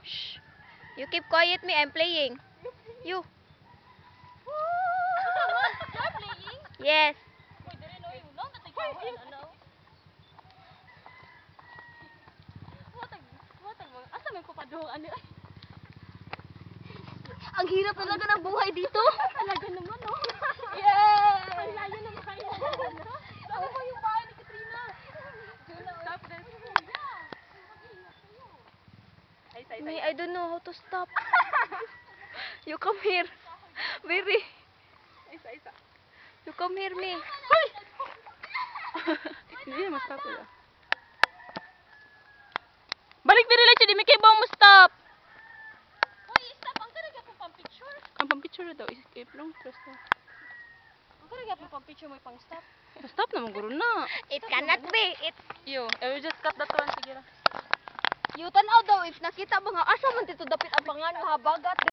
Shh. You keep quiet me, I'm playing. You. You're playing? Yes. Uy, dili no yung long natagawa ano. Watag mo. Asa man ko padung ano? Ang hirap talaga ng buhay dito. Talaga naman no. Yes! Ang layo na makain. Ano ba yung bahay ni Katrina? Stop this. Me, I don't know how to stop. You come here. Very. Isa. You come here, me. Hindi mo stop ya. Balik diri lang siya di kay ba mo stop. Hoy, stop ang talaga po pang picture. Ang pang picture daw is long trust na. Ang talaga po pang picture mo pang stop. Stop na mo guro na. It cannot be. It. Yo, I will just cut that one sige ra. You tanaw daw if nakita ba nga asa man dito dapit ang pangan mahabagat.